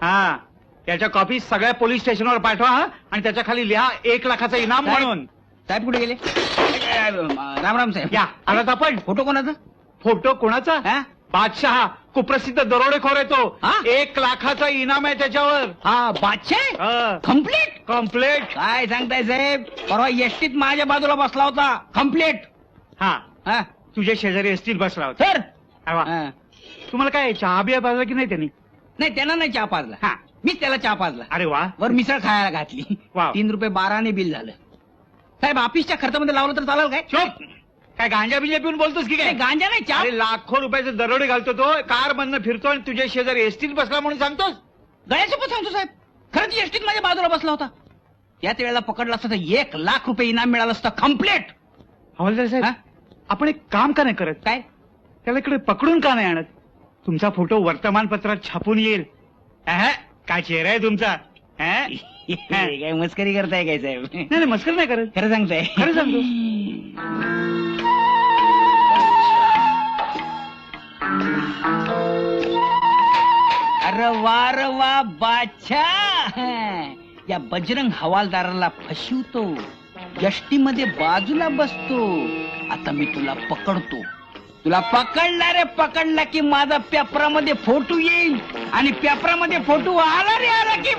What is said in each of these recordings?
हा, त्याच्या कॉपी सगळ्या पोलीस स्टेशनवर पाठवा आणि त्याच्या खाली लिहा 1 लाखाचं इनाम म्हणून. साहेब कुठे गेले? राम राम साहेब. या आलात आपण. फोटो कोणाचा? फोटो कोणाचा? बादशाह, कुप्रसिद्ध दरोडेखोर आहे तो. हा? 1 लाखाचा इनाम आहे त्याच्यावर. हा बादशाह. कम्प्लीट. कम्प्लेट. काय सांगताय साहेब? परवा एसटीत माझ्या बाजूला बसला होता. कम्प्लीट. हा, तुझ्या शेजारी एसटीत बसला होता. सर तुम्हाला काय चहा बिया पाजला की नाही त्यांनी? नाही, त्यांना नाही चहा पाजला. मीच त्याला चहा पाजला. अरे वा. वर मिसळ खायला घातली. 3 रुपये 12 बिल झालं. साहेब ऑफिसच्या खर्चामध्ये लावलं तर चालेल काय? चुप. काय गांजा बिंजा पिऊन बोलतोस की काय? गांजा नाही, चहा. अरे लाखो रुपयाचे दरोडे घालतो तो, कार मधनं फिरतो आणि तुझ्या शेजारी एसटीत बसला म्हणून सांगतोस? गळ्यासोबत सांगतो साहेब. खरंच एसटीत माझ्या बाजूला बसला होता. त्याच वेळेला पकडला असता तर 1 लाख रुपये इनाम मिळालं असतं. कम्प्लीट. हवालदार साहेब, आपण एक काम का नाही करत? काय? त्याला इकडे पकडून का नाही आणत? तुमचा फोटो वर्तमानपत्रात छापून येईल. काय चेहरा आहे तुमचा. काय मस्करी करताय काय साहेब? नाही, मस्कर नाही करत. खरं सांगताय? खरं सांगतो. अरे वा बादशाह. या बजरंग हवालदाराला फसवतो, एसटी मध्ये बाजूला बसतो. आता मी तुला पकडतो. तुला पकडला की माझा पेपरामध्ये फोटो येईल आणि पेपरामध्ये फोटो आला रे आला की.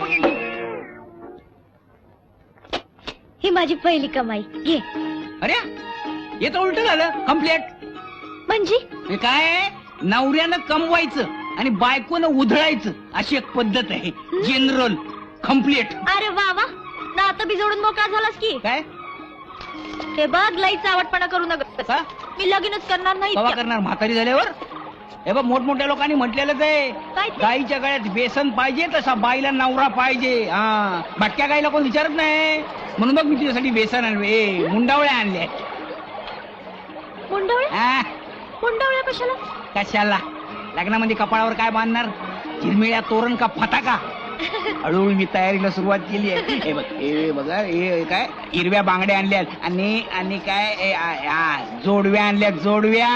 ही माझी पहिली कमाई घे. अरे हे तर उलट झालं. कम्प्लीट म्हणजे काय? नवऱ्यानं कमवायचं आणि बायकोनं उधळायचं अशी एक पद्धत आहे. जनरल. कम्प्लीट. अरे वा वा, नातं बी जोडून मोकळा झालास की काय? हे बघ, लई चावटपणा करू नका. मी लगीनच करणार नाही. कवा करणार? म्हातारी झाल्यावर? हे बघ, मोठमोठ्या लोकांनी म्हटलेलंच आहे, गाईच्या गळ्यात बेसन पाहिजे तसा बाईला नवरा पाहिजे. भटक्या गाईला कोण विचारत नाही. म्हणून बघ मी तुझ्यासाठी बेसन आणले, मुंडावळ्या आणल्या. मुंडावळ्या कशाला? कशाला? लग्नामध्ये कपाळावर काय बांधणार? चिरमिळ्या, तोरण का फटाका? हळूहळू मी तयारीला सुरुवात केली आहे. हे बघ, हे बघा, हे काय हिरव्या बांगड्या आणल्यात आणि काय जोडव्या आणल्यात. जोडव्या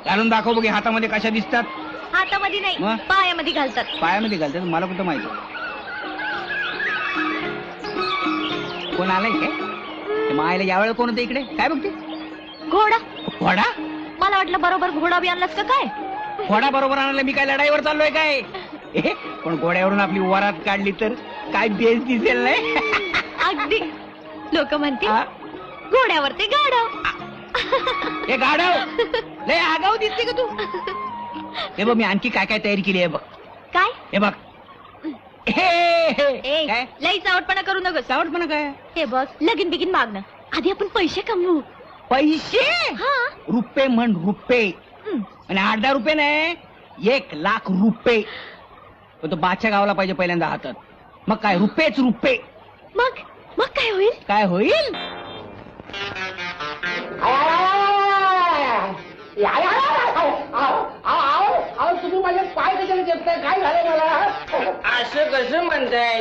घालून दाखव बघे. हातामध्ये कशा दिसतात? हातामध्ये नाही, पायामध्ये घालतात. पायामध्ये घालतात? मला कुठं माहिती? कोण आलाय काय? मायला यावेळेला कोण होतं इकडे? काय बघते? घोडा. घोडा? मला वाटलं बरोबर घोडा बी आणलास का काय? घोडा बरोबर आणला? मी काय लढाईवर चाललोय काय? पण घोड्यावरून आपली वरात काढली तर काय बेस दिसेल नाही? अगदी. लोक म्हणते घोड्यावर ते गाढव. हे गाढव लय आगाऊ दिसते का तू? हे बघ, मी आणखी काय काय तयारी केली आहे बघ. काय? हे बघ. काय लई चावटपणा करू नको. चावटपणा काय? हे बघ, लगीन बिगीन मागणं आधी आपण पैसे कमवू. पैसे? रुपये म्हण, रुपये. आणि 8-10 रुपये नाही, 1 लाख रुपये. तो बादशा गावला पाहिजे पहिल्यांदा हातात. मग काय? रुपयेच रुपये. मग काय होईल? काय होईल? तुम्ही माझे पाय कशाला चेपताय? काय झालं मला? असं कसं म्हणताय?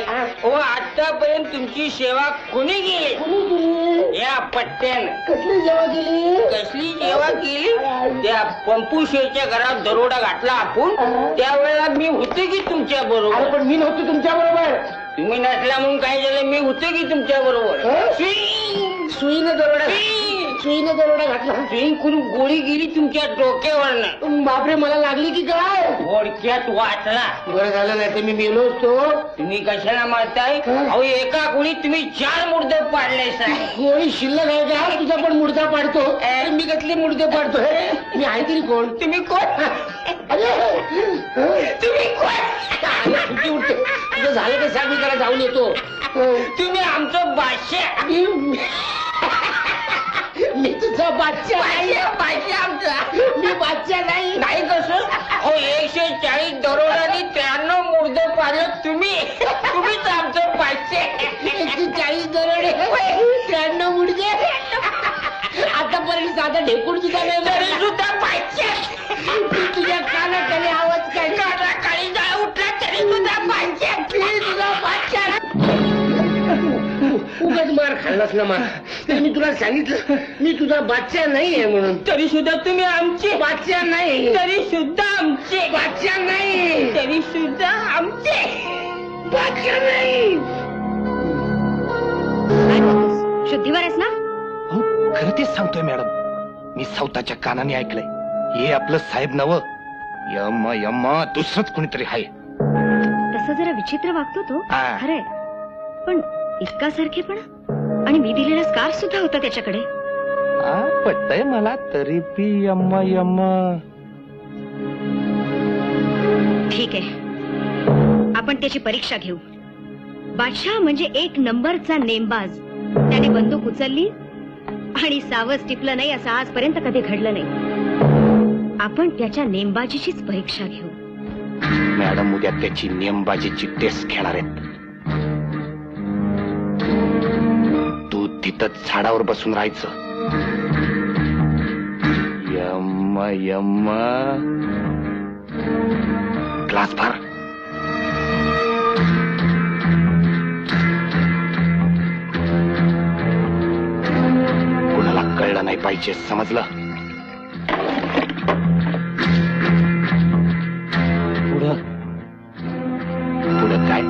आतापर्यंत तुमची सेवा कोणी केली? कुणी केली? या पट्ट्यानं. कसली सेवा केली? कसली सेवा केली? त्या पंपूशेच्या घरात दरोडा घातला आपण, त्यावेळेला मी होते की तुमच्या बरोबर? पण मी नव्हतो तुमच्या बरोबर. तुम्ही नसला म्हणून काय झालं? मी होते की तुमच्या बरोबर. सुईने दरोडा घातला. स्विंग करून गोळी गेली तुमच्या डोक्यावरनं. बापरे, मला लागली की काय? थोडक्यात वाचला. बरं झालं, नाही तर मी मेलो असतो. तुम्ही कशाला मारताय? अहो, एका गोळी तुम्ही 4 मुर्दे पाडले साहेब. गोळी शिल्लक आहे का? तुझा पण मुर्दा पाडतो. मी कसले मुर्दे पाडतो? मी आहे तरी कोण? तुम्ही कोण? तुम्ही कोण? उठते. तुझं झालं का सांग, मी त्याला जाऊन येतो. तुम्ही आमचं बादशाह. मी तुझा बादशाह नाही. मी बादशाह नाही. नाही कसं? अहो, 140 दरोड्यांनी 93 मुर्दे पाडले. तुम्हीच आमचं बादशाह. 140 दरोडे, 93 मुर्दे. आतापर्यंत साधा ढेकून सुद्धा नाही. तरी सुद्धा बादशाह. तुझ्या कानाखाली आवाज काय? कानाखाली जाळ उठला तरी सुद्धा बादशाह. मी तुझा बादशाह. उगाच मार खाल्लास ना मला. तर मी तुला सांगितलं मी तुझा बादशाह नाही आहे म्हणून. तरी सुद्धा तुम्ही आमचे बादशाह नाही. तरी सुद्धा आमचे बादशाह नाही. तरी सुद्धा आमचे. शक्य नाही. काय बोलतोस? शुद्धीवर आहेस ना? हो खरं तेच सांगतोय मॅडम. मी स्वतःच्या कानाने ऐकलंय. हे आपलं साहेब नव यम्मा यम्मा दुसरंच कोणीतरी आहे. तसं जरा विचित्र वागतो तो, हा. खरंय. पण इतका सारखेपणा, आणि मी दिलेला स्कार्फ सुद्धा होता त्याच्याकडे. पटतय मला तरी पी यम्मा यम्मा. ठीक आहे, आपण त्याची परीक्षा घेऊ. बादशाह म्हणजे एक नंबरचा नेमबाज. त्याने बंदूक उचलली आणि सावज टिपलं नाही असं आजपर्यंत कधी घडलं नाही. आपण त्याच्या नेमबाजीचीच परीक्षा घेऊ. मॅडम उद्या त्याची नेमबाजीची टेस्ट घेणार आहेत. तू तिथं झाडावर बसून राहायचं. यम्मा यम्मा. ग्लास भर. कुणाला कळलं नाही पाहिजे, समजलं? पुढं काय?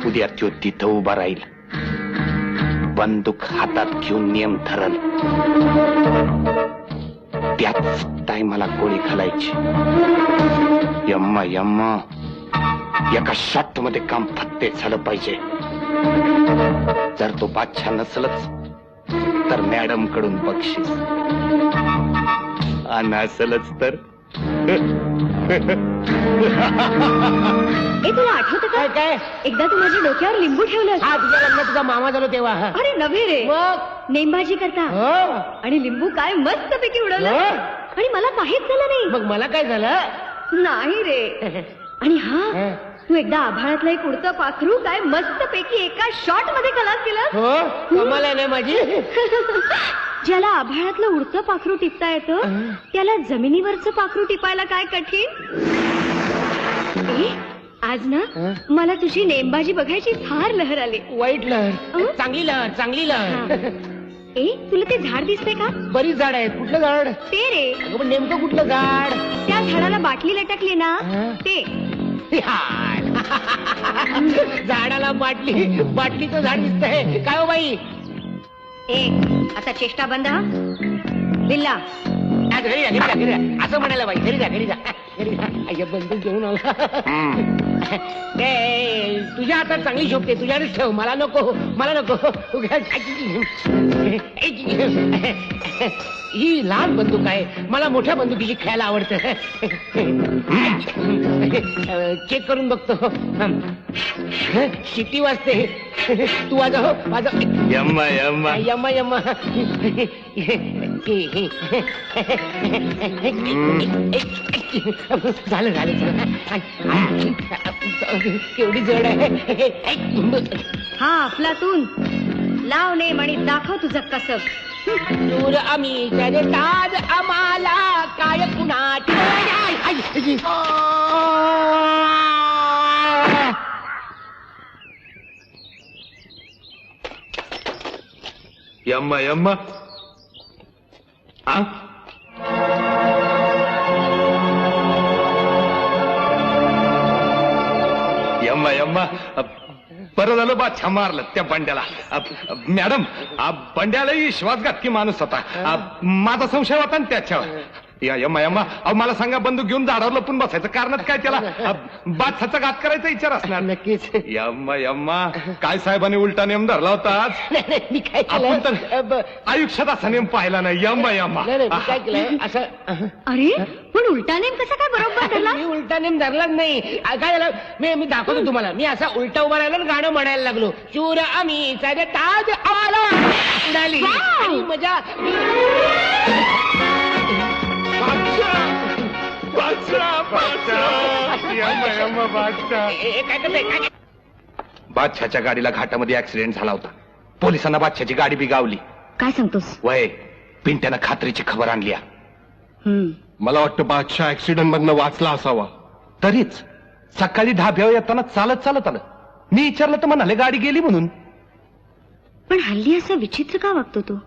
उद्या तो तिथं उभा राहील, बंदूक हातात घेऊन नियम ठरल. त्याच टायमाला गोळी घालायची. यम्मा यम्मा. एका शॉट मध्ये काम फत्ते झालं पाहिजे. जर तो बादशाह नसलच तर मॅडम कडून बक्षीस, आणि असलच तर ए, तुला आठवतं का? काय एकदा तू माझ्या डोक्यावर लिंबू ठेवलं. हा तुझ्या लग्नात तुझा मामा झालो तेव्हा. अरे नव्हे रे, मग नेमबाजी करता. आणि लिंबू काय मस्त पैकी उडवलं. आणि मला काहीच झालं नाही. मग मला काय झालं नाही रे. आणि हा, तू एकदा आभाळातलं एक उडतं पाखरू काय मस्त पैकी एका शॉट मध्ये खलास केलं. हो कमाल आहे ना माझी. ज्याला आभाळातलं उडतं पाखरू टिपता येतं त्याला जमिनीवरचं पाखरू टिपायला काय कठीण. ए, आज ना मला तुझी नेमबाजी बघायची फार लहर आली. वाईट लहर. चांगली लहर, चांगली लहर. ए, तुला ते झाड दिसते का? बरीच झाड आहेत. कुठलं झाड? ते रे. अगं, पण नेमकं कुठलं झाड? त्या झाडाला बाटली लटकली ना ते. झाडाला बाटली, बाटलीचं झाड दिसतंय काय हो बाई? ए, आता चेष्टा बंद. हा बिल्ला, घरी जा, घरी जा, घरी जा. असं म्हणायला बाई. घरी जा, घरी जा, घरी जा. अय्या बंदूक घेऊन आला. ए, तुझ्या हातात चांगली शोभते, तुझ्याकडेच ठेव. मला नको, मला नको. ही लहान बंदूक आहे. मला मोठ्या बंदुकीची खेळायला आवडतं. चेक करून बघतो. शिटी वाजते. तू वाजव, वाजव. यम्मा यम्मा. यम्मा यम्मा. झालं झालं. केवढी जड आहे. हा अफलातून लाव नेम आणि दाखव तुझं कसब. दूर आम्ही त्याने ताज आम्हाला काय कुणाची. यम्मा यम्मा. यम्मा यम्मा. बरं झालं बादशाह मारलं त्या बंड्याला. मॅडम, बंड्यालाही विश्वासघातकी माणूस होता. माझा संशय होता ना त्याच्यावर. यम्मा यम्मा. मला सांगा, बंदूक घेऊन झाडावर लपून बसायचं कारणच काय? त्याला बादशाचा घात करायचा विचार असणार. नक्कीच. यम्मा यम्मा. काय साहेबांनी उलटा नेम धरला होता आज? मी काय आपण तर केलं? आयुष्यात असा नेम पाहिला नाही. यम्मा यम्मा. मी काय केलं असं? अरे पण उलटा नेम कसा काय बरोबर धरला? मी उलटा नेम धरलाच नाही. काय झालं? मी दाखवतो तुम्हाला. मी असा उलटा उभा राहिलो आणि गाणं म्हणायला लागलो. शूर आम्ही साधे ताज आला उडाली आणि मजा. काय करताय? बादशाच्या गाडीला घाटामध्ये ऍक्सिडेंट झाला होता. पोलिसांना बादशाची गाडी बिगावली. काय सांगतोस? वय पिंट्यानं खात्रीची खबर आणली. मला वाटतं बादशाह ऍक्सिडेंट मधनं वाचला असावा. तरीच सकाळी ढाब्यावर येताना चालत चालत आलं. मी विचारलं तर म्हणाले गाडी गेली म्हणून. पण हल्ली असं विचित्र का वागतो तो?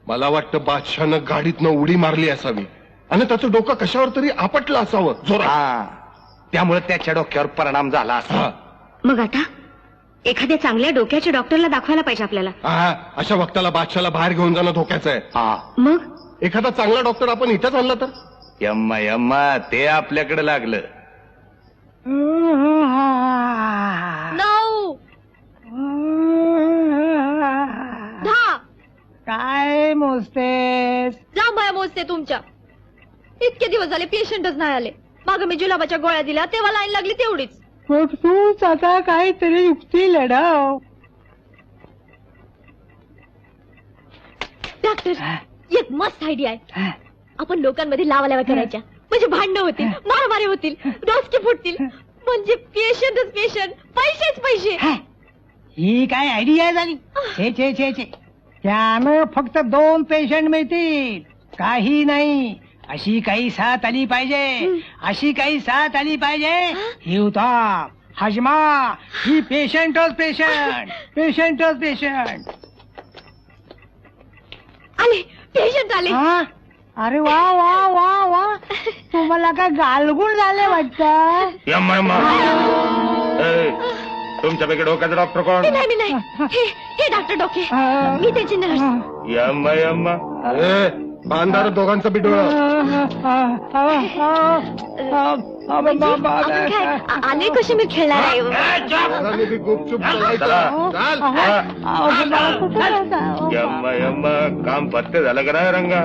मला वाटतं बादशाहनं गाडीतनं उडी मारली असावी आणि त्याचं डोकं कशावर तरी आपटलं असावं जोरात. त्यामुळे त्याच्या डोक्यावर परिणाम झाला असा. मग आता एखाद्या चांगल्या डोक्याच्या डॉक्टरला दाखवायला पाहिजे आपल्याला. अशा वक्ताला बादशाला बाहेर घेऊन जाणं धोक्याचं आहे. मग एखादा चांगला डॉक्टर आपण इथंच आणला तर. यम्मा यम्मा ते आपल्याकडे लागलं. 9 10 काय मोजतेस? जांभया मोजते तुमच्या. इतके दिवस झाले पेशंटच नाही आले. माग मी जुलाबाच्या गोळ्या दिल्या तेव्हा लाईन लागली तेवढीच. मग तूच आता काहीतरी युक्ती लढाव. डॉक्टर एक मस्त आयडिया आहे. आपण लोकांमध्ये लावा करायच्या म्हणजे भांडणं होतील, मारामारी होतील, डोसके फुटतील, म्हणजे पेशंटच पेशंट, पैसेच पैसे. ही काय आयडिया झाली? छे छे छे छे, त्यानं फक्त 2 पेशंट मिळतील, काही नाही. अशी काही साथ आली पाहिजे, अशी काही साथ आली पाहिजे. हिवताप, हजमा, ही पेशंटच पेशंट, पेशंटच पेशंट. आले पेशंट आले. अरे वा वा वा वा, तुम्हाला काय गालगुण झाले वाटतं? यम्मा यम्मा, तुमच्यापैकी डोक्याचा डॉक्टर कोण? मी नाही. हे डॉक्टर डोके, मी त्याची नर्स. यम्मा यम्मा, बांधार दोघांचं बी डोळं. आपण काय आले कशी मी खेळणार आहे? जराने बी गुपचूप बोलायचं. चाल. यम्मा यम्मा, काम पत्ते झालं का नाही रंगा?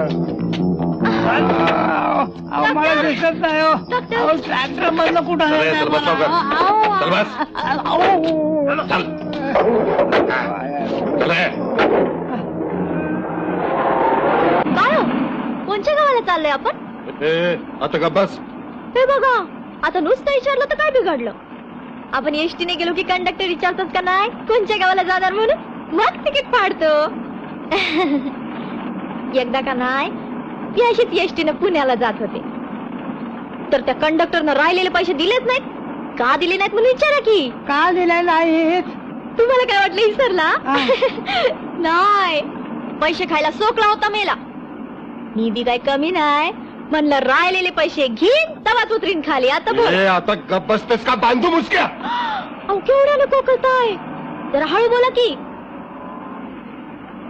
मला दिसत नाही हो. ट्रॅक्टर मधलं कुठं चल, चल, बस लवकर. चल बस. चल. चल रे. काय हो? कोणत्या गावाला चाललोय आपण? आता का बस. हे बघा, आता नुसतं विचारलं तर काय बिघडलं? आपण एसटीने गेलो की कंडक्टर विचारतात का नाही कोणत्या गावाला जाणार म्हणून, मग तिकीट फाडतो. एकदा का नाही ती अशीच एसटीने पुण्याला जात होते, तर त्या कंडक्टरनं राहिलेले पैसे दिलेच नाहीत. का दिले नाहीत म्हणून विचारा की. का दिले नाहीत? तुम्हाला काय वाटलं विसरला? नाही, पैसे खायला सोकला होता मेला. मी बी काय कमी नाही म्हणलं, राहिलेले पैसे घेईन तवाच उतरीन खाली. आता बोल. आता गप बसतेस का बांधू मुसक्या? अहो केवढ्यानं कोकळताय, जरा हळू बोला की.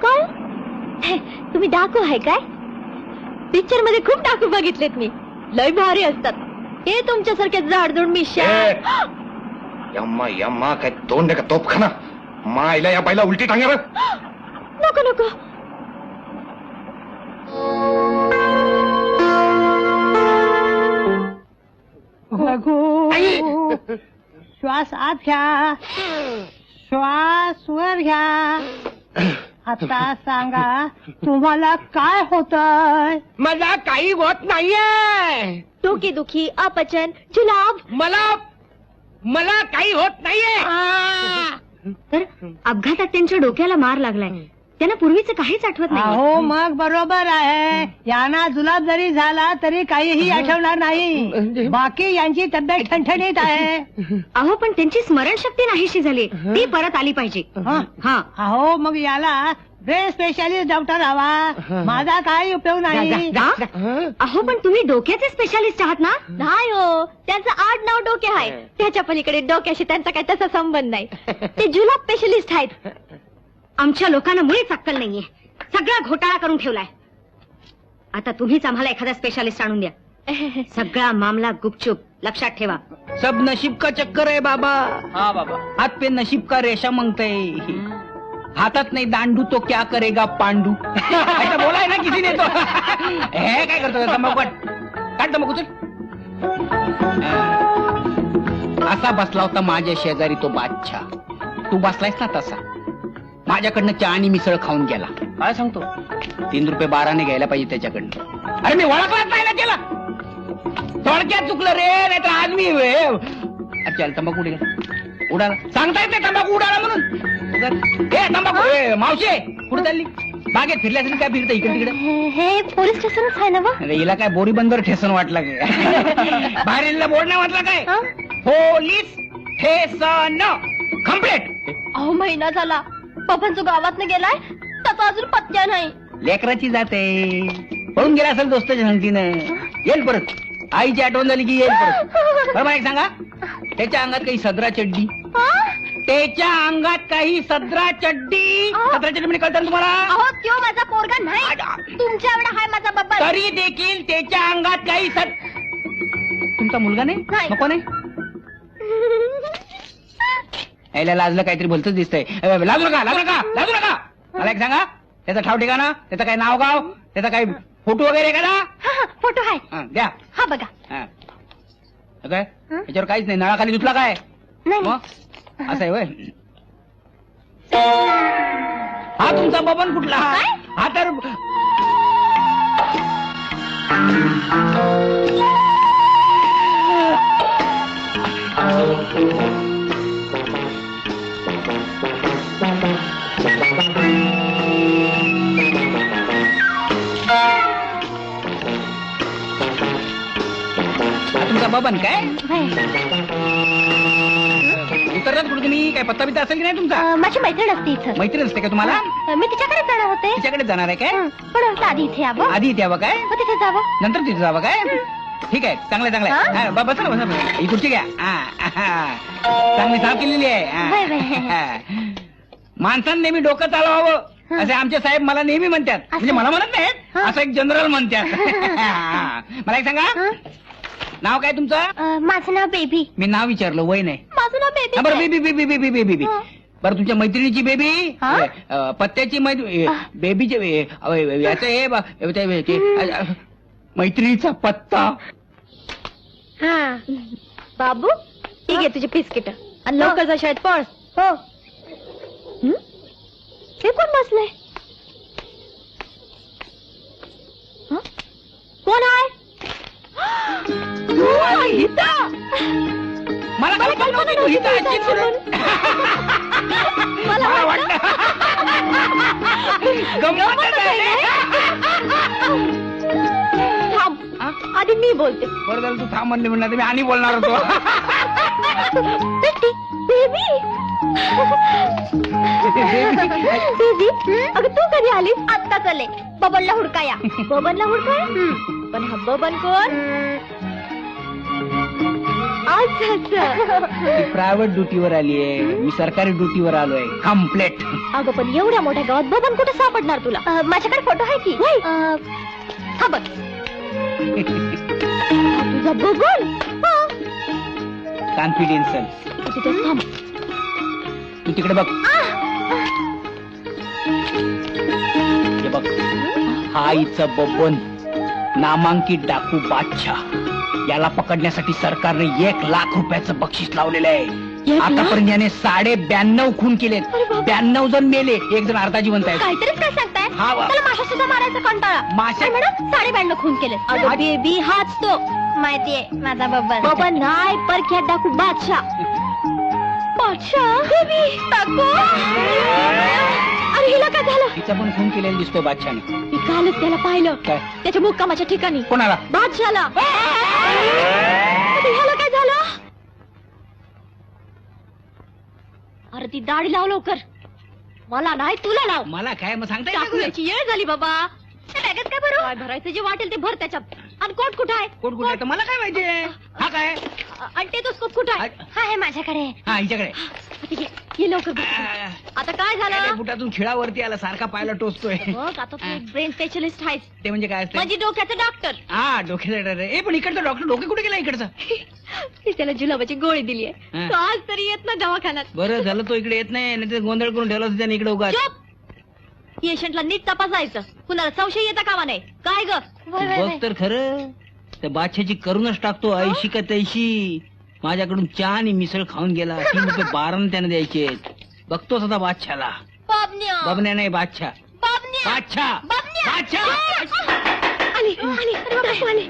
काय तुम्ही डाकू आहे काय? पिक्चर मध्ये खूप डाकू बघितलेत मी, लय भारी असतात. हे तुमच्यासारखे जाडजूड मिशा. यम्मा यम्मा, काय तोंड का तोपखाना? मायला या बाईला उलटी टांग्यावर. नको नको. श्वास आत घ्या, श्वास वर घ्या. आता सांगा तुम्हाला काय होतंय? मला काही होत नाहीये. डोकेदुखी, अपचन, जुलाब. मला काही होत नाहीये. तर अपघातात त्यांच्या डोक्याला मार लागलाय, त्यांना पूर्वीचं काहीच आठवत नाही. हो मग बरोबर आहे. यांना जुलाब जरी झाला तरी काहीही आठवणार नाही. बाकी यांची तब्येत ठणठणीत आहे. अहो पण त्यांची स्मरणशक्ती नाहीशी झाली, ती परत आली पाहिजे. हा अहो मग याला ब्रेन स्पेशालिस्ट डॉक्टर हवा. माझा काही उपयोग नाही. अहो पण तुम्ही डोक्याचे स्पेशालिस्ट आहात ना? नाही हो, त्यांचं 8 नाव डोके आहे. त्याच्या पलीकडे डोक्याशी त्यांचा काही तसा संबंध नाही. ते जुलाब स्पेशलिस्ट आहेत. आमच्या लोकांना मुळीच अक्कल नाहीये, सगळा घोटाळा करून ठेवलाय. आता तुम्हीच आम्हाला एखादा स्पेशालिस्ट आणून द्या. सगळा मामला गुपचूप, लक्षात ठेवा. सब नशीब का चक्कर आहे बाबा. हाँ बाबा. हात पे नशीब का रेशा मांगते. हातात नाही दांडू तो क्या करेगा पांडू. ऐसा बोला है ना किसी ने तो. हे काय करतो तंबाखू काढ तंबाखू चल. असा बसला होता माझ्या शेजारी तो बादशाह. तू बसलायस ना तसा. माझ्याकडनं चहा आणि मिसळ खाऊन गेला. काय सांगतो? 3 रुपये 12 घ्यायला पाहिजे त्याच्याकडनं. अरे मी ओळखलाच नाही ना त्याला. थोडक्यात चुकलं रे, नाही तर आज मी चल तंबाखू उडाला. सांगता येत नाही तंबाखू उडाला म्हणून. हे तंबाखू मावशे कुठे चालली? बागेत फिरल्या असेल काय फिरतं इकडे तिकडे? हे पोलीस स्टेशनच आहे ना? अरे हिला काय बोरी बंदर ठेसन वाटला काय? बाहेर बोर्ड नाही वाटला काय? पोलीस ठेसन कम्प्लीट. अहो महिना झाला पप्पांचं गावात गेलाय, त्याचा अजून पत्त्या नाही. लेकराची जाते पळून गेला असेल दोस्ताच्या संगतीनं. येईल परत. आईची आठवण झाली की येईल परत. बरं मला एक सांगा, त्याच्या अंगात काही सदरा चड्डी? त्याच्या अंगात काही सदरा चड्डी? सदरा चड्डी म्हणजे कळतं ना तुम्हाला? अहो त्यो माझा पोरगा नाही, तुमच्या एवढा हाय माझा बब्बा. तरी देखील त्याच्या अंगात काही तुमचा मुलगा नाही? नाही. नको नाही? यायला लाजलं काहीतरी बोलतच दिसतंय. लाजू नका, लाजू नका, लाजू नका. मला एक सांगा, त्याचा ठाव ठिकाणा, त्याचं काही नाव गाव, त्याचा काही फोटो वगैरे का ना? फोटो आहे. द्या. हा बघा. काय याच्यावर काहीच नाही, नळाखाली धुतला काय? नाही मग असं आहे वय. हा तुमचा बबन कुठला? हा तर तुमचा बबन काय? उतरलात कुठे तुम्ही? काय पत्ता बित्ता असेल की नाही तुमचा? माझी मैत्रीण असते इथं. मैत्रीण असते का तुम्हाला? मी तिच्याकडे जाणार होते. तिच्याकडे जाणार आहे काय? पण म्हटलं आधी इथे यावं, आधी इथे यावं काय? मग तिथे जावं. नंतर तिथे जावं काय? ठीक आहे, चांगलं चांगलं आहे. बसा ना, बसा ना. ही खुर्ची घ्या. चांगली साफ केलेली आहे. माणसानं नेहमी डोकं चालवावं असे आमचे साहेब मला नेहमी म्हणतात. म्हणजे मला म्हणत नाहीत, असं एक जनरल म्हणतात. मला एक सांगा, नाव काय तुमचं? माझं नाव बेबी. मी नाव विचारलं, वय नाही. माझं नाव बेबी. बरं baby baby baby baby baby. बरं तुमच्या मैत्रिणीची बेबी, पत्त्याची बेबीचे याचं मैत्रिणीचा पत्ता. बाबू ठीक आहे तुझे बिस्किट आणि लवकर जा शाळेत पळ. हो. हे कोण बसलंय? कोण आहे? मला कल्पना नव्हती तू हिता आहेस म्हणून. मला वाटलं गंमतच आहे. थांब, आधी मी बोलते. बरं झालं तू थांब म्हणले, म्हणणार मी आणि बोलणार होतो. बेटी बेबी बेबी, अगं तू कधी आलीस? आत्ता चले. बबनला हुडकाया. बबनला हुडकाया? पण हा बबन कोण? प्रायव्हेट ड्युटीवर आली आहे, मी सरकारी ड्युटीवर आलोय. कम्प्लेट. अगं पण एवढ्या मोठ्या गावात बबन कुठे सापडणार तुला? माझ्याकडे फोटो आहे की. हा बघ तुझा बबन. कॉन्फिडेन्शियल. तिथेच थांब. तू तिकडे बघ. हे बघ, हा हिचं बबन, नामांकित डाकू बादशाह. याला पकडण्यासाठी सरकारने 1 लाख रुपयाचं बक्षीस लावलेलं आहे. आतापर्यंत याने 92 खून केलेत. 92 जण मेले, 1 जण अर्धा जिवंत आहे. काहीतरीच काय सांगताय? हा वा. त्याला माशा सुद्धा मारायचा कंटाळा. माशा? मॅडम 92 खून केले. बेबी हाच तो. माहितीये माझा बबन. बबन नाही, परख्यात डाकू बादशाह. बादशाह बेबी टाकू. अरे हिला काय झालं? तिचा पण खून केलेला दिसतोय बादशाहने. मी कालच त्याला पाहिलं. काय? त्याच्या मुक्कामाच्या ठिकाणी. कोणाला? बादशाहला. ह्याला काय झालं? अरे ती दाढी लाव लवकर. मला नाही, तुला लाव. मला काय मग सांगता येत नाही. टाकण्याची वेळ झाली बाबा. त्या बॅगेत काय बरं? काय भरायचं जे वाटेल ते भर त्याच्यात. आणि कोट कुठं आहे? कोण कुठे आहे? मला काय माहितीये. हा काय? आणि टेटोस्कोप कुठं आहे? हा आहे माझ्याकडे. हा हिच्याकडे. ठीक आहे, ये लवकर बघ. आता काय झालं? बुटातून खिळावरती आला, सारखा पायला टोचतोय. बघ आता तू एक ब्रेन स्पेशलिस्ट आहेस. ते म्हणजे काय असतं? म्हणजे डोक्याचं डॉक्टर. हा डोक्याचा. ए पण इकडचा डॉक्टर डोके कुठे गेला इकडचा? त्याला जुलाबाची गोळी दिली आहे. तो आज तरी येत ना दवाखान्यात. बरं झालं तो इकडे येत नाही, नाही गोंधळ करून ठेवला त्याने इकडे उगा. पेशंटला नीट तपासायचं, कुणाला संशय येता कामा नाही. काय ग? बघ तर खरं, त्या बादशाची करूनच टाकतो. ऐशी का तैशी. माझ्याकडून चहा आणि मिसळ खाऊन गेला. 3 रुपये 12 त्याने द्यायचे. बघतोच आता बादशाला. बबन्या नाही, बादशाह. बादशाह बादशाह. आली आली आली.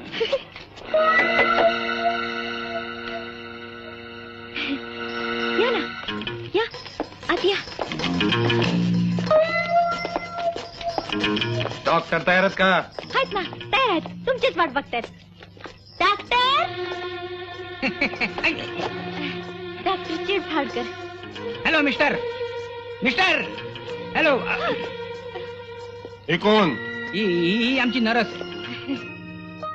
या ना, या आत या. डॉक्टर तयारच का? आहेत ना, तयार आहेत. तुमचीच वाट बघतायत. Doctor doctor Chirphadkar. Hello mister. Mister hello. हे कोण? ही आमची नरस.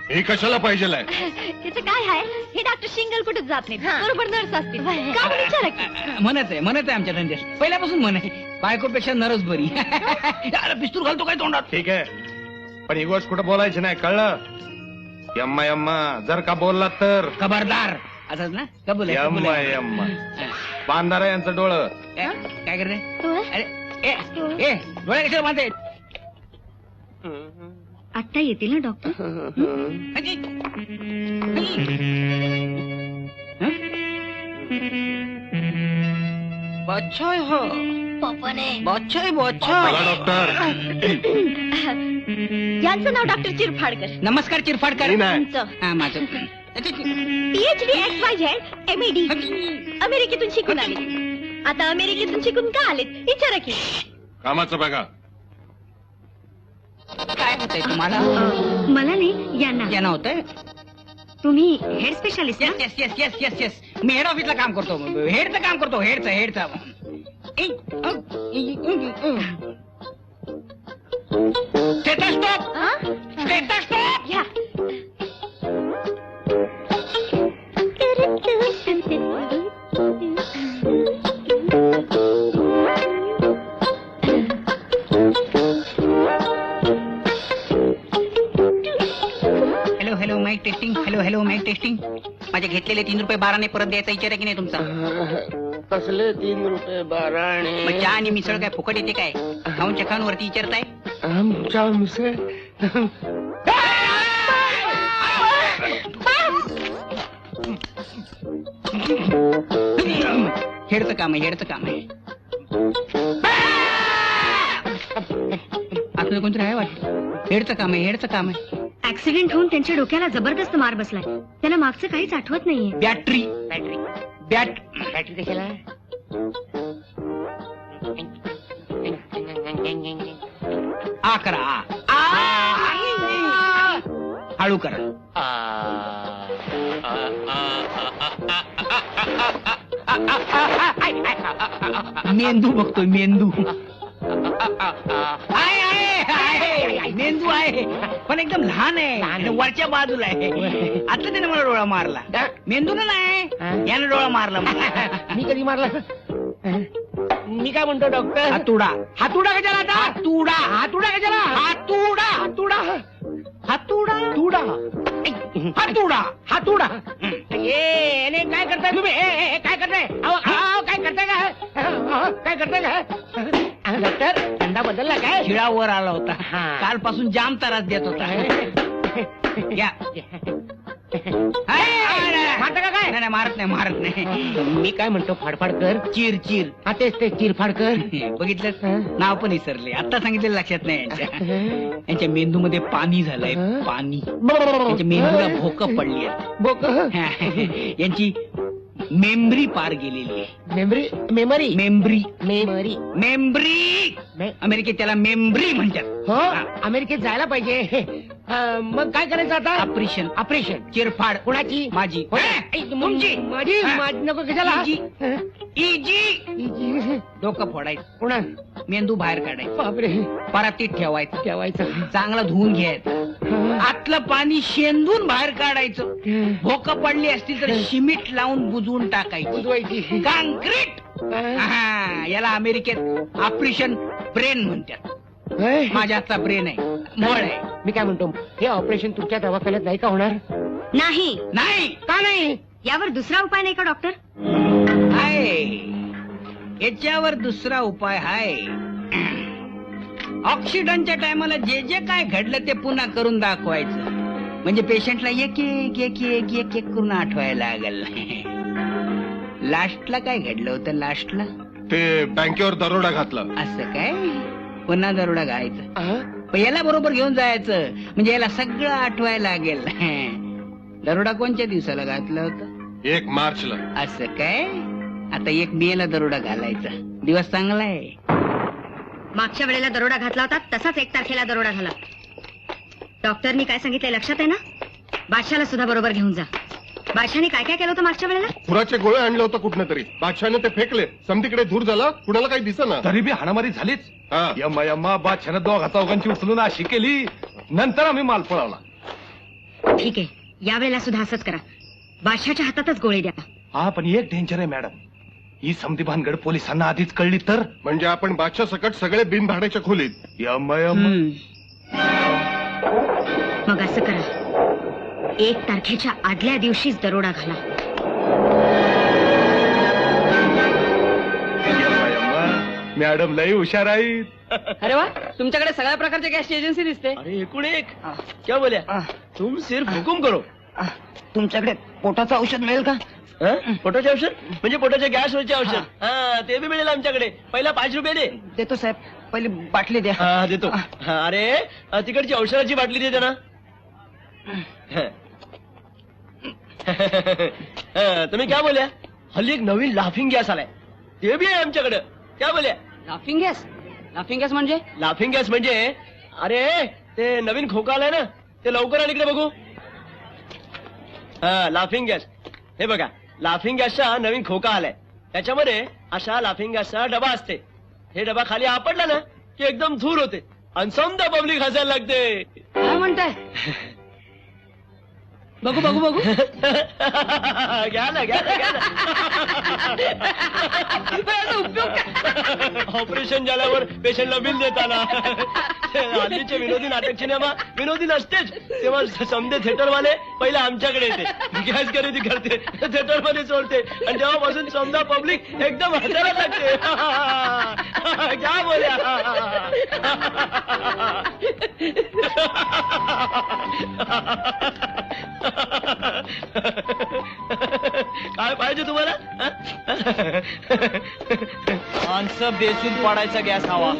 हे कशाला पाहिजे त्याचं काय आहे हे डॉक्टर शिंगल कुठेच जात नाही बरोबर नर्स असतील का बरं विचारा की? म्हणत आहे आमच्या धंद्यात पहिल्यापासून म्हण आहे बायकोपेक्षा नरच बरी. अरे पिस्तूल घालतो काय तोंडात. ठीक आहे, पण ही गोष्ट कुठं बोलायची नाही, कळलं? यम्मा यम्मा जर का बोलला तर खबरदार. असंच ना कबूल आहे, कबूल यम्मा आहे. यम्मा बांधारा यांचं डोळं. काय करते? डोळं? अरे ए डोळे कशाला बांधते? आत्ता येतील ना डॉक्टर? अच्छा है हो पप्पाने अच्छा है अच्छा. बोला डॉक्टर. यांचं नाव डॉक्टर चिरफाडकर. नमस्कार चिरफाडकर. मी नाही. तुमचं हा माझं PhD XYZ MED अमेरिकेतून शिकून आले. आता अमेरिकेतून शिकून का आलेत विचारा की. कामाचं बघा. काय होतंय तुम्हाला? मला नाही यांना. यांना होतंय. तुम्ही हेड स्पेशालिस्ट ना? Yes yes yes yes yes मी हेड ऑफिसला काम करतो. हेडचं काम करतो. हेडचं स्टेथोस्कोप. हा? स्टेथोस्कोप. घ्या. Hello mike testing. Hello mike testing. माझे घेतलेले 3 रुपये 12 ने परत द्यायचा विचार आहे की नाही तुमचा? कसले 3 रुपये 12 मग चहा आणि मिसळ काय फुकट येते काय? खाऊन चखांवरती विचारताय? आमच्या मिसळ हेडचं काम आहे. आपलं कोणतरी आहे वाटतं. हेडचं काम आहे. ऍक्सिडेंट होऊन त्यांच्या डोक्याला जबरदस्त मार बसलाय. त्याला मागचं काहीच आठवत नाहीये. बॅटरी कशाला? आ करा. हळू करा. मेंदू बघतोय. मेंदू आहे पण एकदम लहान आहे आणि वरच्या बाजूला आहे. आता त्याने मला डोळा मारला. मेंदूला नाही यानं डोळा मारला मला. मी कधी मारला? मी काय म्हणतो डॉक्टर? हातुडा कशाला आता? हातुडा कशाला? हातुडा. ए काय करताय तुम्ही? काय करताय? काय करताय का? डॉक्टर थंडा बदलला काय? शिळा वर आला होता. हा. कालपासून जाम त्रास देत होता. या. मारता का काय? नाही मारत नाही. मी काय म्हणतो फाडफाडकर? चिर हा तेच ते चिरफाडकर. बघितलं नाव पण विसरले. आता सांगितलेलं लक्षात नाही यांच्या मेंदूमध्ये पाणी झालंय. पाणी यांच्या मेंदूला भोकं पडली आहेत. यांची मेमरी पार गेलेली आहे. मेमरी अमेरिकेत त्याला मेमरी म्हणतात. हो अमेरिकेत जायला पाहिजे. मग काय करायचं आता? ऑपरेशन. चिरफाड. कुणाची? माझी. तुमची? माझी नको कशाला? इजी. डोकं फोडायचं. कुणा? मेंदू बाहेर काढायचं. बापरे. परातीत ठेवायचं. ठेवायचं. चांगला धुवून घ्यायचं. आतलं पाणी शेंदून बाहेर काढायचं. भोकं पडली असतील तर शिमीट लावून बुजवून टाकायची. बुजवायची. काँक्रीट. याला अमेरिकेत ऑपरेशन ब्रेन म्हणतात. माझ्या हातचा ब्रेन आहे. मळ आहे. मी काय म्हणतो हे ऑपरेशन तुमच्या दवाखान्यात नाही का होणार? नाही. का नाही? यावर दुसरा उपाय नाही का डॉक्टर? आहे. याच्यावर दुसरा उपाय आहे. ऑक्सिडंटच्या टायमाला जे काय घडलं ते पुन्हा करून दाखवायचं. म्हणजे पेशंटला एक करून आठवायला लागल. लास्टला काय घडलं होतं? लास्टला ते बँकेवर दरोडा घातला. असं काय? पुन्हा दरोडा घालायचं. पण याला बरोबर घेऊन जायचं म्हणजे याला सगळं आठवायला लागेल. दरोडा कोणत्या दिवसाला घातला होता? 1 मार्चला. असं काय? आता 1 मेला दरोडा घालायचा. दिवस चांगला आहे. मागच्या वेळेला दरोडा घातला होता तसाच 1 तारखेला दरोडा झाला. डॉक्टरनी काय सांगितलंय लक्षात आहे ना? बादशाला सुद्धा बरोबर घेऊन जा. बादशाने काय केलं होतं मागच्या वेळेला? खुराचे गोळे आणले होतं कुठनं तरी. बादशाने ते फेकले. समतीकडे धूर झाला. कुणाला काही दिसेना. तरी बी हाणामारी झालीच. हा. यम्मा बादशानं दोघा चौघांची उचलून अशी केली. नंतर आम्ही माल पळवला. ठीक आहे, यावेळेला सुद्धा असंच करा. बादशाच्या हातातच गोळे द्या. हा पण एक डेंजर आहे मॅडम, ही समधी भानगड पोलिसांना आधीच कळली तर म्हणजे आपण बादशाह सकट सगळे बिनभाड्याच्या खोलीत. यम मग असं करा, 1 तारखेच्या आदल्या दिवशीच दरोडा घाला. मॅडम लई हुशार आहेत. अरे वा, तुमच्याकडे सगळ्या प्रकारच्या गॅस एजन्सी दिसते. अरे एकूण एक क्या बोल्या तुम सिर्फ हुकुम करो. तुमच्याकडे पोटाचं औषध मिळेल का? पोटाचे औषध म्हणजे पोटाच्या गॅसवरचे औषध. हा ते बी मिळेल आमच्याकडे. पहिला 5 रुपये दे. देतो साहेब, पहिली बाटली द्या. हा देतो. अरे तिकडची औषधाची बाटली देते ना. तुम्ही क्या बोल्या? हल्ली एक नवीन लाफिंग गॅस आलाय, ते बी आहे आमच्याकडे. क्या बोल्या? Laughing gas? लाफिंग गॅस म्हणजे? लाफिंग गॅस म्हणजे अरे ते नवीन खोका आलाय ना, ते लवकर आणि इकडे बघू. हा लाफिंग गॅस. हे बघा, लाफिंग गॅसचा नवीन खोका आलाय. त्याच्यामध्ये अशा लाफिंग गॅसचा डबा असते. हे डबा खाली आपडला ना की एकदम धूर होते आणि समजा पब्लिक हसायला लागते. काय म्हणताय? बघू बघू बघू. घ्या ना घ्या ना घ्या ना. ऑपरेशन झाल्यावर पेशंटला बिल देताना. हल्लीचे विनोदी नाटक सिनेमा विनोदी नसतेच, तेव्हा समजे थिएटरवाले पहिले आमच्याकडे येते, गॅस खरेदी करते, थिएटर मध्ये सोडते आणि तेव्हापासून समजा पब्लिक एकदम हसायला लागते. क्या बोल्या? काय पाहिजे तुम्हाला? माणसं बेसून पडायचा गॅस हवा.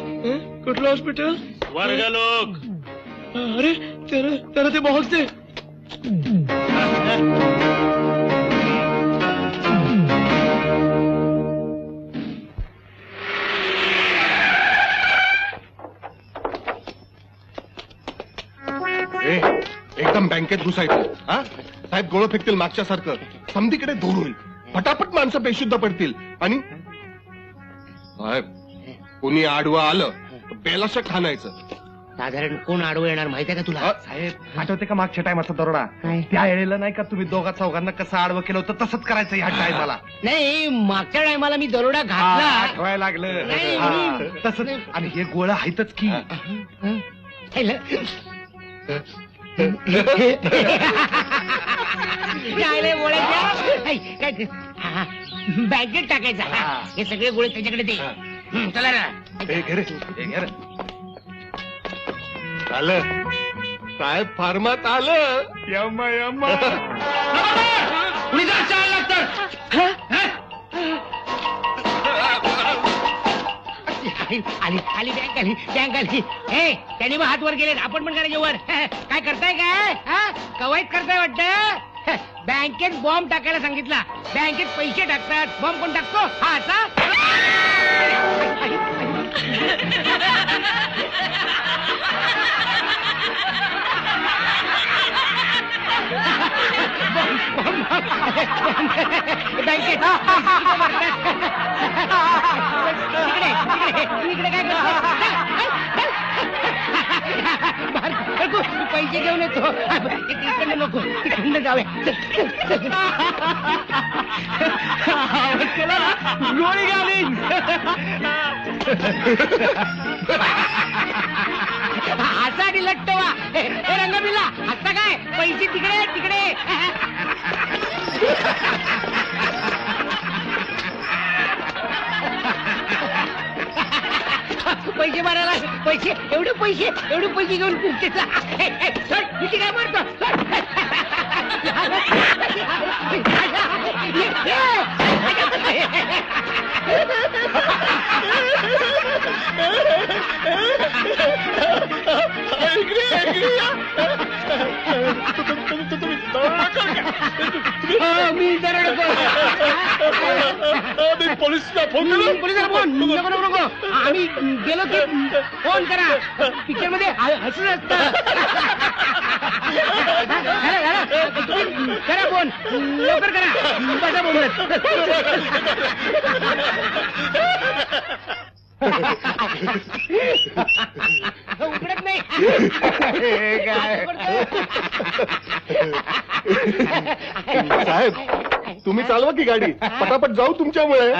कुठलं हॉस्पिटल? वर्ग लोक. अरे त्याला ते बॉक्स दे. एकदम बँकेत घुसायचं. हा साहेब गोळं फेकतील मागच्या सारखं, समधीकडे धूर होईल, पटापट माणसं बेशुद्ध पडतील. आणि साहेब कोणी आडवं आलं बेलाशक खाणायचं. साधारण कोण आडवं येणार माहितीये का तुला? साहेब आठवते का मागच्या टायमाचा दरोडा? त्या वेळेला नाही का तुम्ही दोघा चौघांना कसं आडवं केलं होतं, तसंच करायचं ह्या टायमाला. नाही, मागच्या टायमाला मी दरोडा घातला. आठवायला लागलं. नाही, हा, तसंच. आणि हे गोळं आहेतच की. बँकेत टाकायचा. हे सगळे गोळे त्याच्याकडे दे. चला ना. हे घे रे, हे घे रे. आलं साहेब, फार्मात आलं. यम्मा यम्मा. आली आली बँक आली बँक आली. हे त्यांनी मग हात वर गेले, आपण पण करायचे वर. काय करताय? काय कवायत करताय वाटतं? बँकेत बॉम्ब टाकायला सांगितला. बँकेत पैसे टाकतात, बॉम्ब कोण टाकतो? हा असा. बँकेत इकडे काय करतो? पैसे घेऊन येतो. इकडे नको, तिकडे जाऊया. गोळी घाली. असा आणि लट्ट वा. हे रंगबिल्ला आता काय? पैसे तिकडे तिकडे. पैसे मारायला पैसे, एवढे पैसे घेऊन कुठेचा किती काय मारतो? मी पोलिसला फोन पोलिसाला फोन नको नको नको. आम्ही गेलो की फोन करा. पिक्चर मध्ये हसून असतं. करा फोन लवकर करा. बसा बोलत. उघडत नाही. साहेब तुम्ही चालवा की गाडी पटापट जाऊ तुमच्यामुळे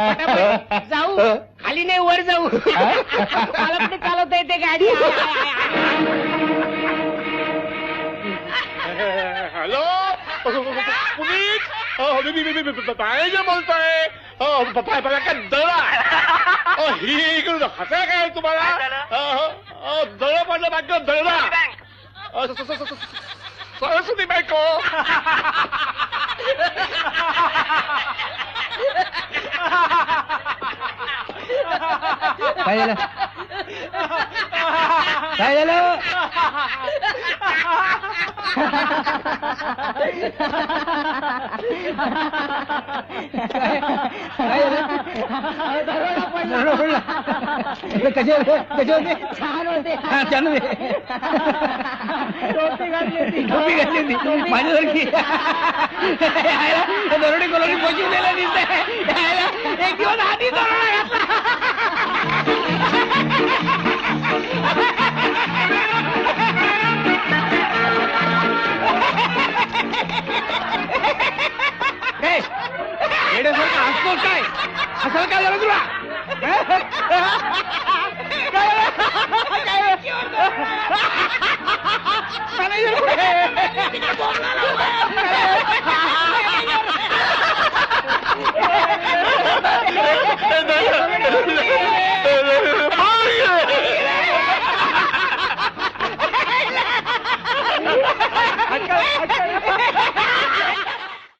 जाऊ खाली नाही वर जाऊ मला कुठे चालवता येते गाडी हॅलो पुलिस काय जे बोलतोय बघा काय दळा ही इकडून हसाय काय तुम्हाला दळ पडलं बाकी दळला सरस्वती बायको काय झालं काय झालं कसे होते छान होते छान होते टोपी घातली होती माझ्यासारखी दरोडे कोलोनी पोचून दिला दिसतंय एक दिवस आधी दरोडा हसतो काय असं काय झालं तुला